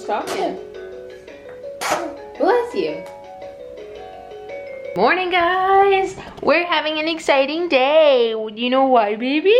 just talking. Bless you. Morning, guys. We're having an exciting day. Do you know why, baby?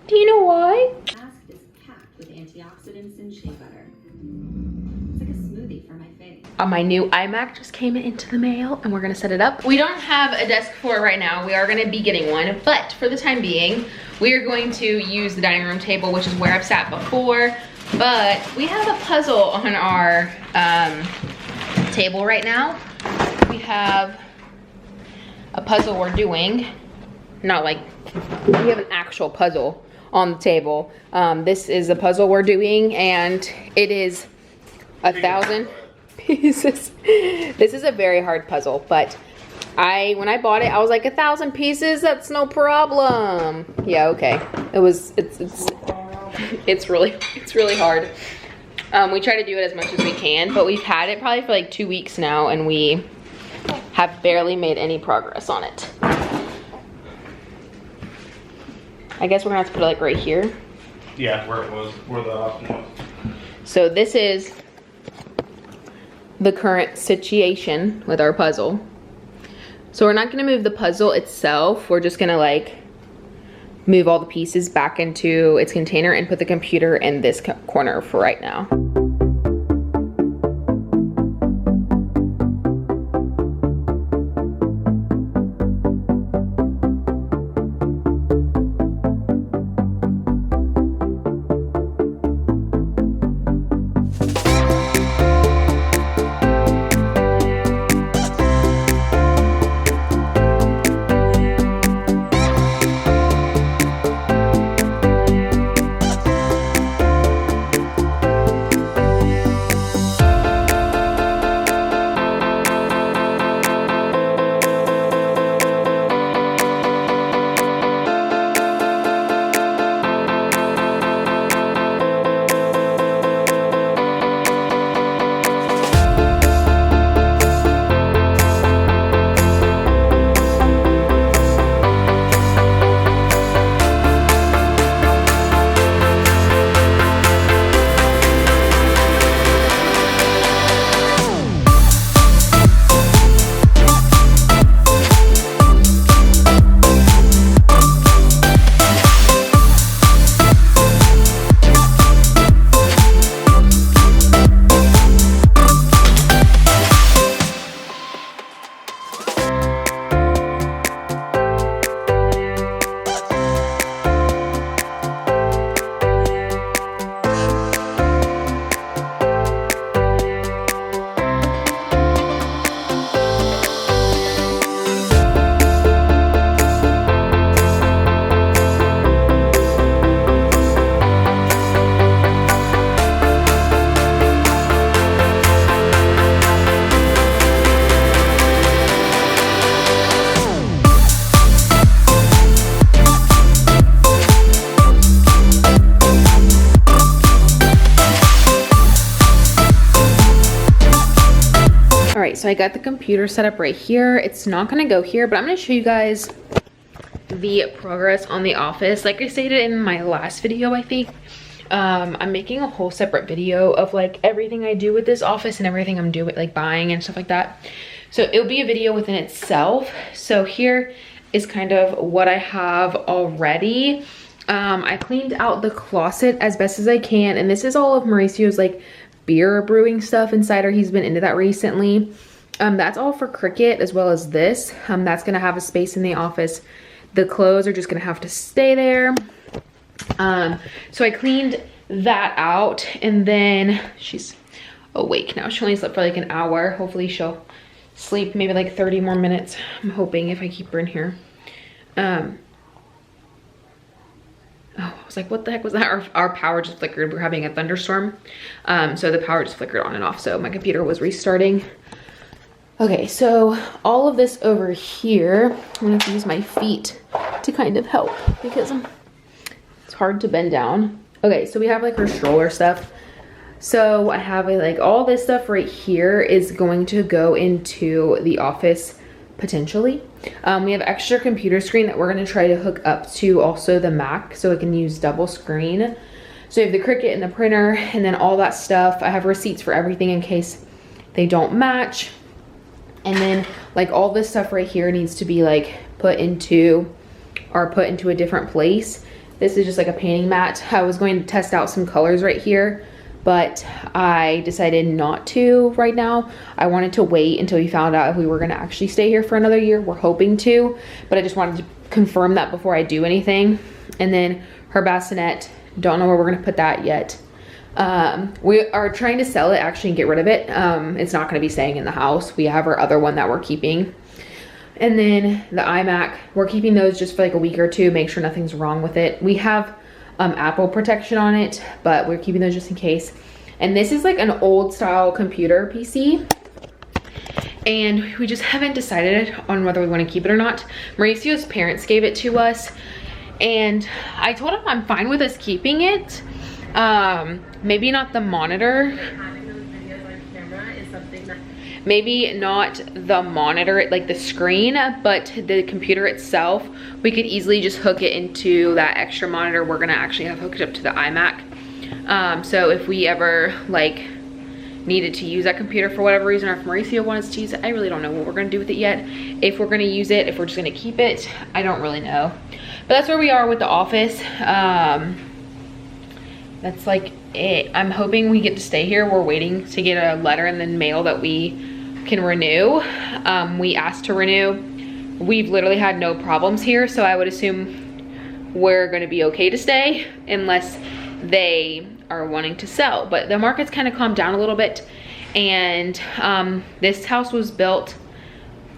Do you know why? Mask is packed with antioxidants and shea butter. It's like a smoothie for my face. My new iMac just came into the mail and we're gonna set it up. We don't have a desk for it right now. We are gonna be getting one, but for the time being, we are going to use the dining room table, which is where I've sat before, but we have a puzzle on our table right now. We have a puzzle we're doing, not like, we have an actual puzzle on the table. This is a puzzle we're doing and it is 1,000 pieces. This is a very hard puzzle, but when I bought it, I was like 1,000 pieces, that's no problem. Yeah, okay. It's really hard. We try to do it as much as we can, but we've had it probably for like 2 weeks now and we have barely made any progress on it. I guess we're gonna have to put it like right here. Yeah, where it was, where the option was. So this is the current situation with our puzzle. So we're not gonna move the puzzle itself. We're just gonna like move all the pieces back into its container and put the computer in this corner for right now. So I got the computer set up right here. It's not gonna go here, but I'm gonna show you guys the progress on the office. Like I stated in my last video, I think, I'm making a whole separate video of like everything I do with this office and everything I'm doing, like buying and stuff like that. So it'll be a video within itself. So here is kind of what I have already. I cleaned out the closet as best as I can, and this is all of Mauricio's like beer brewing stuff inside her. He's been into that recently. That's all for Cricket, as well as this. That's gonna have a space in the office. The clothes are just gonna have to stay there. So I cleaned that out, and then she's awake now. She only slept for like an hour. Hopefully she'll sleep maybe like 30 more minutes. I'm hoping, if I keep her in here. Oh, I was like, what the heck was that? Our power just flickered. We're having a thunderstorm. So the power just flickered on and off. So my computer was restarting. Okay, so all of this over here, I'm gonna have to use my feet to kind of help because it's hard to bend down. Okay, so we have like her stroller stuff. So I have like all this stuff right here is going to go into the office potentially. We have extra computer screen that we're gonna try to hook up to also the Mac so it can use double screen. So you have the Cricut and the printer and then all that stuff. I have receipts for everything in case they don't match. And then like all this stuff right here needs to be like put into a different place. This is just like a painting mat. I was going to test out some colors right here, but I decided not to right now. I wanted to wait until we found out if we were gonna actually stay here for another year. We're hoping to, but I just wanted to confirm that before I do anything. And then her bassinet, don't know where we're gonna put that yet. We are trying to sell it actually and get rid of it. It's not gonna be staying in the house. We have our other one that we're keeping. And then the iMac, we're keeping those just for like a week or two, make sure nothing's wrong with it. We have Apple protection on it, but we're keeping those just in case. And this is like an old style computer PC. And we just haven't decided on whether we want to keep it or not. Mauricio's parents gave it to us. And I told him I'm fine with us keeping it. Maybe not the monitor. Maybe not the monitor, like the screen, but the computer itself, we could easily just hook it into that extra monitor. We're gonna actually have hooked up to the iMac. So if we ever like needed to use that computer for whatever reason, or if Mauricio wants to use it, I really don't know what we're gonna do with it yet. If we're gonna use it, if we're just gonna keep it, I don't really know. But that's where we are with the office. That's like it. I'm hoping we get to stay here. We're waiting to get a letter in the mail that we can renew. We asked to renew. We've literally had no problems here, so I would assume we're gonna be okay to stay unless they are wanting to sell. But the market's kind of calmed down a little bit, and this house was built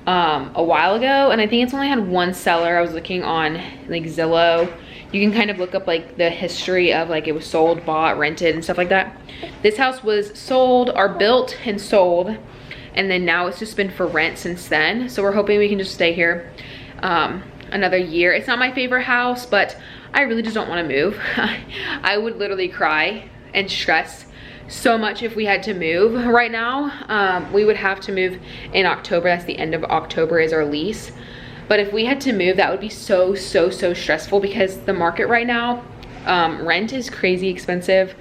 a while ago, and I think it's only had one seller. I was looking on like Zillow. You can kind of look up like the history of like it was sold, bought, rented, and stuff like that. This house was sold or built and sold, and then now it's just been for rent since then. So we're hoping we can just stay here another year. It's not my favorite house, but I really just don't want to move. I would literally cry and stress so much if we had to move right now. We would have to move in October. That's the end of October is our lease. But if we had to move, that would be so stressful, because the market right now, rent is crazy expensive,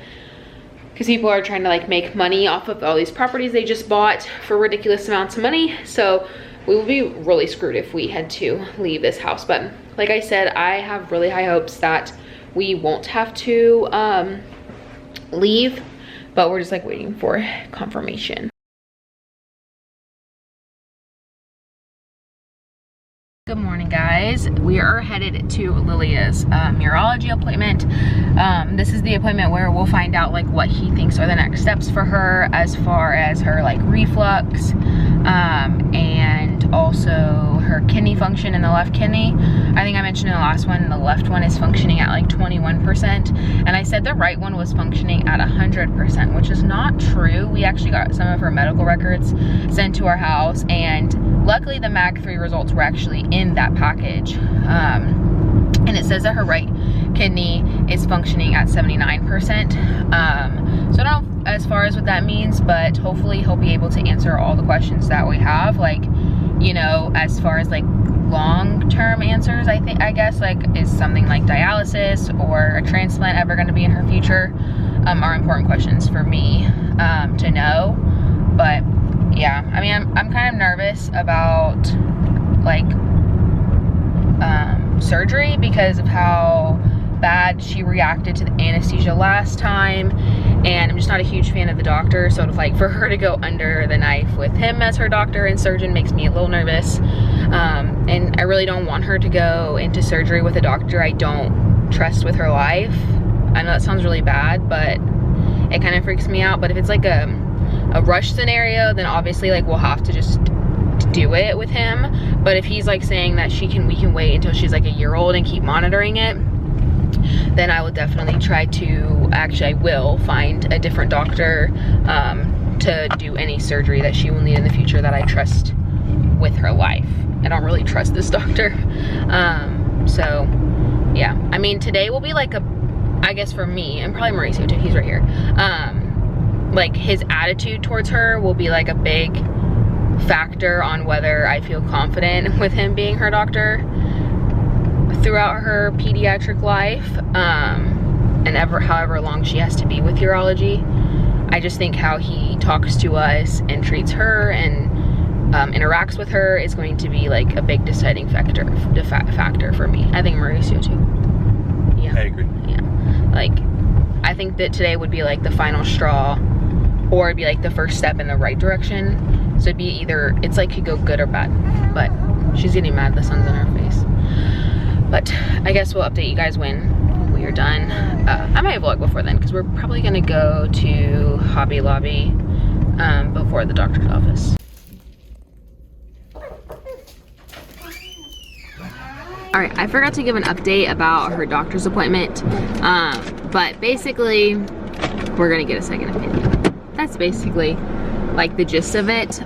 because people are trying to like make money off of all these properties they just bought for ridiculous amounts of money. So we will be really screwed if we had to leave this house. But like I said, I have really high hopes that we won't have to leave, but we're just like waiting for confirmation. Good morning, guys. We are headed to Lilia's urology appointment. This is the appointment where we'll find out like what he thinks are the next steps for her as far as her like reflux, and also her kidney function in the left kidney. I think I mentioned in the last one, the left one is functioning at like 21%, and I said the right one was functioning at 100%, which is not true. We actually got some of her medical records sent to our house, and luckily the MAG3 results were actually in that package. And it says that her right kidney is functioning at 79%. So I don't know as far as what that means, but hopefully he'll be able to answer all the questions that we have, like, you know, as far as like long-term answers. I guess like, is something like dialysis or a transplant ever going to be in her future, are important questions for me to know. But yeah, I mean, I'm kind of nervous about like surgery because of how bad she reacted to the anesthesia last time, and I'm just not a huge fan of the doctor. So like for her to go under the knife with him as her doctor and surgeon makes me a little nervous, and I really don't want her to go into surgery with a doctor I don't trust with her life. I know that sounds really bad, but it kind of freaks me out. But if it's like a rush scenario, then obviously like we'll have to just do it with him. But if he's like saying that we can wait until she's like a year old and keep monitoring it, then I will definitely try to, actually I will find a different doctor to do any surgery that she will need in the future that I trust with her life. I don't really trust this doctor. So yeah, I mean, today will be like I guess for me, and probably Mauricio too, he's right here, like his attitude towards her will be like a big factor on whether I feel confident with him being her doctor throughout her pediatric life. and however long she has to be with urology. I just think how he talks to us and treats her and interacts with her is going to be like a big deciding factor for me. I think Mauricio too. Yeah. I agree. Yeah. Like, I think that today would be like the final straw, or it'd be like the first step in the right direction. So it'd be either, it's like could go good or bad. But she's getting mad, the sun's in her face. But I guess we'll update you guys when we are done. I might vlog before then because we're probably gonna go to Hobby Lobby before the doctor's office. All right, I forgot to give an update about her doctor's appointment, but basically, we're gonna get a second opinion. That's basically like the gist of it.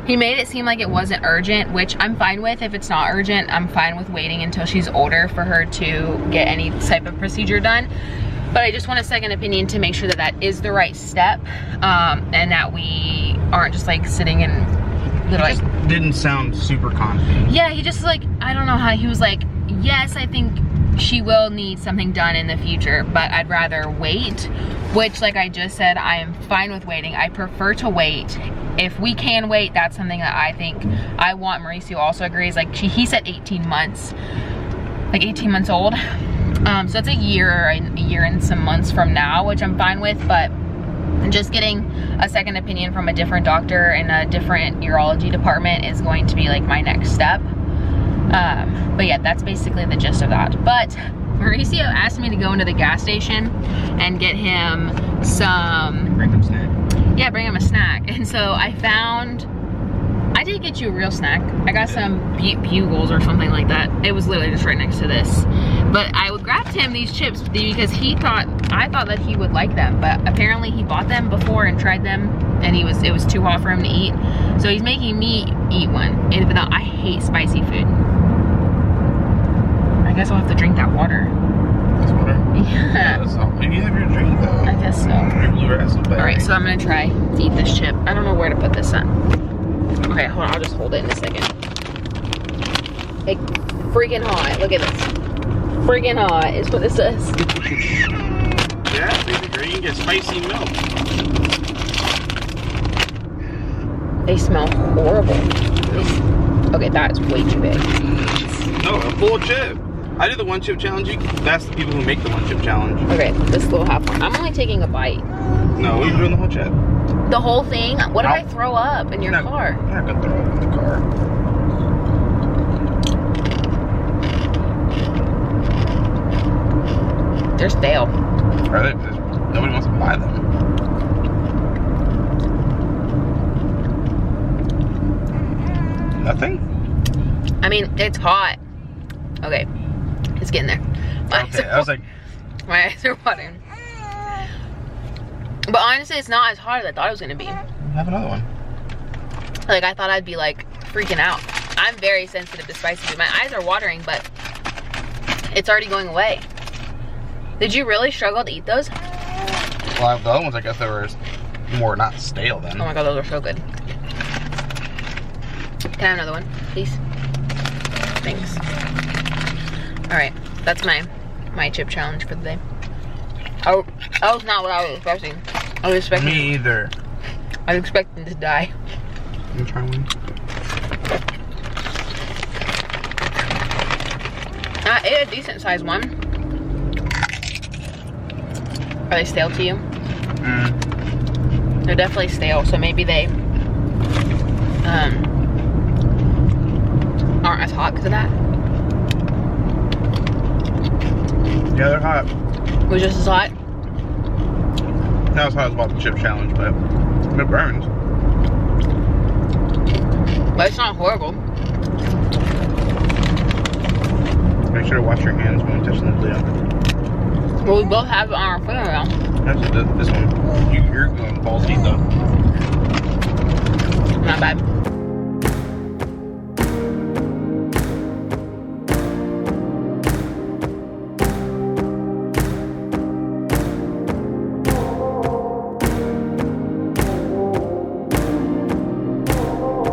He made it seem like it wasn't urgent, which I'm fine with. If it's not urgent, I'm fine with waiting until she's older for her to get any type of procedure done. But I just want a second opinion to make sure that that is the right step, and that we aren't just like sitting and He just didn't sound super confident. yeah, he just like, I don't know how, he was like, yes, I think she will need something done in the future, but I'd rather wait, which like I just said, I am fine with waiting. I prefer to wait. If we can wait, that's something that I think I want. Mauricio also agrees. Like he said 18 months, like 18 months old. So it's a year and some months from now, which I'm fine with, but just getting a second opinion from a different doctor in a different urology department is going to be like my next step. But yeah, that's basically the gist of that. But Mauricio asked me to go into the gas station and get him some... Bring him a snack. Yeah, bring him a snack. And so I did get you a real snack. I got some bugles or something like that. It was literally just right next to this. But I grabbed him these chips because I thought that he would like them, but apparently he bought them before and tried them, and it was too hot for him to eat. So he's making me eat one. Even though I hate spicy food. I guess I'll have to drink that water. That's water? Yeah. That's all. Maybe you have your drink though. I guess so. Your blue ass is bad. All right, so I'm gonna try to eat this chip. I don't know where to put this on. Okay, hold on, I'll just hold it in a second. Like, freaking hot. Look at this. Freaking hot is what this says. Yeah, baby girl, you can get spicy milk. They smell horrible. Okay, that is way too big. No, a full chip. I do the one chip challenge. That's the people who make the one chip challenge. Okay, this little half one. I'm only taking a bite. No, we're doing the whole chip. The whole thing? What if I throw up in your car? I'm not gonna throw up in the car. They're stale. Are they? Nobody wants to buy them. Nothing? I mean, it's hot. Okay, it's getting there. Okay, I was like... My eyes are watering. But honestly, it's not as hot as I thought it was gonna be. Have another one. Like, I thought I'd be like freaking out. I'm very sensitive to spicy food. My eyes are watering, but it's already going away. Did you really struggle to eat those? Well, the other ones, I guess they were more not stale then. Oh my god, those are so good. Can I have another one, please? Thanks. Alright, that's my chip challenge for the day. Oh, that was not what I was expecting. I was expecting... Me either. I was expecting to die. Let me try one. I ate a decent sized one. Are they stale to you? They're definitely stale, so maybe they aren't as hot because of that. Yeah, they're hot. It was just as hot. Not as hot as about the chip challenge, but it burns. But it's not horrible. Make sure to wash your hands when you touch them, Lilia. Well, we both have it on our finger now. That's this one. You're going balls deep though. Not bad.